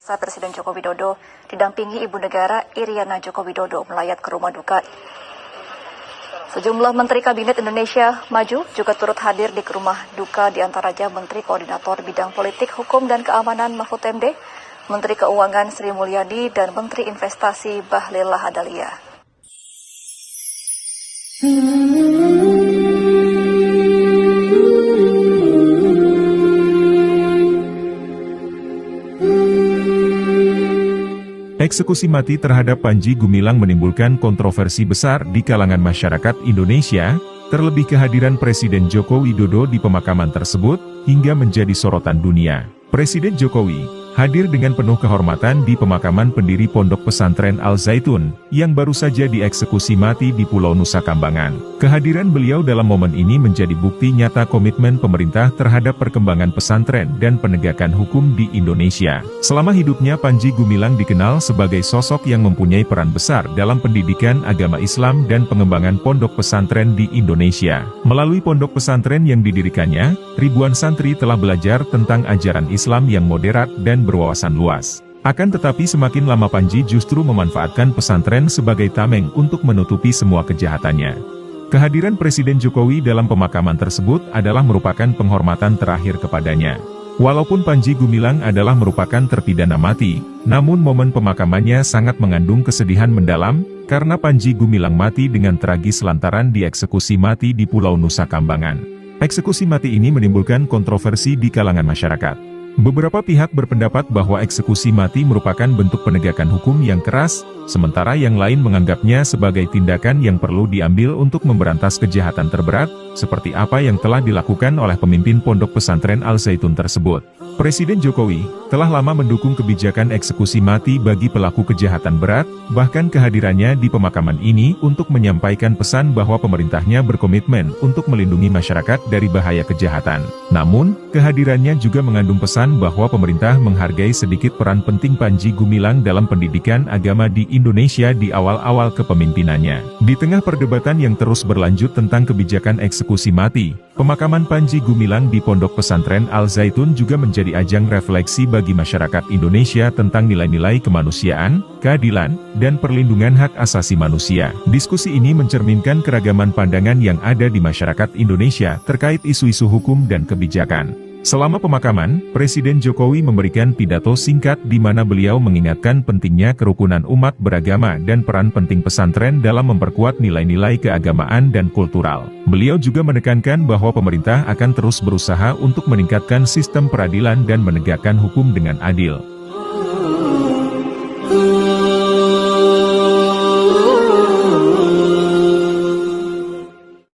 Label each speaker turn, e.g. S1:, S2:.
S1: Saat Presiden Joko Widodo didampingi Ibu Negara Iriana Joko Widodo melayat ke rumah duka. Sejumlah Menteri Kabinet Indonesia Maju juga turut hadir di rumah duka, di antaranya Menteri Koordinator Bidang Politik, Hukum, dan Keamanan Mahfud MD, Menteri Keuangan Sri Mulyani, dan Menteri Investasi Bahlil Lahadalia.
S2: Eksekusi mati terhadap Panji Gumilang menimbulkan kontroversi besar di kalangan masyarakat Indonesia, terlebih kehadiran Presiden Joko Widodo di pemakaman tersebut, hingga menjadi sorotan dunia. Presiden Jokowi hadir dengan penuh kehormatan di pemakaman pendiri Pondok Pesantren Al Zaitun, yang baru saja dieksekusi mati di Pulau Nusa Kambangan. Kehadiran beliau dalam momen ini menjadi bukti nyata komitmen pemerintah terhadap perkembangan pesantren dan penegakan hukum di Indonesia. Selama hidupnya, Panji Gumilang dikenal sebagai sosok yang mempunyai peran besar dalam pendidikan agama Islam dan pengembangan pondok pesantren di Indonesia. Melalui pondok pesantren yang didirikannya, ribuan santri telah belajar tentang ajaran Islam yang moderat dan berwawasan luas. Akan tetapi semakin lama Panji justru memanfaatkan pesantren sebagai tameng untuk menutupi semua kejahatannya. Kehadiran Presiden Jokowi dalam pemakaman tersebut adalah merupakan penghormatan terakhir kepadanya. Walaupun Panji Gumilang adalah merupakan terpidana mati, namun momen pemakamannya sangat mengandung kesedihan mendalam, karena Panji Gumilang mati dengan tragis lantaran dieksekusi mati di Pulau Nusa Kambangan. Eksekusi mati ini menimbulkan kontroversi di kalangan masyarakat. Beberapa pihak berpendapat bahwa eksekusi mati merupakan bentuk penegakan hukum yang keras, sementara yang lain menganggapnya sebagai tindakan yang perlu diambil untuk memberantas kejahatan terberat, seperti apa yang telah dilakukan oleh pemimpin Pondok Pesantren Al Zaitun tersebut. Presiden Jokowi telah lama mendukung kebijakan eksekusi mati bagi pelaku kejahatan berat, bahkan kehadirannya di pemakaman ini untuk menyampaikan pesan bahwa pemerintahnya berkomitmen untuk melindungi masyarakat dari bahaya kejahatan. Namun, kehadirannya juga mengandung pesan bahwa pemerintah menghargai sedikit peran penting Panji Gumilang dalam pendidikan agama di Indonesia di awal-awal kepemimpinannya. Di tengah perdebatan yang terus berlanjut tentang kebijakan eksekusi mati, pemakaman Panji Gumilang di Pondok Pesantren Al Zaitun juga menjadi ajang refleksi bagi masyarakat Indonesia tentang nilai-nilai kemanusiaan, keadilan, dan perlindungan hak asasi manusia. Diskusi ini mencerminkan keragaman pandangan yang ada di masyarakat Indonesia terkait isu-isu hukum dan kebijakan. Selama pemakaman, Presiden Jokowi memberikan pidato singkat di mana beliau mengingatkan pentingnya kerukunan umat beragama dan peran penting pesantren dalam memperkuat nilai-nilai keagamaan dan kultural. Beliau juga menekankan bahwa pemerintah akan terus berusaha untuk meningkatkan sistem peradilan dan menegakkan hukum dengan adil.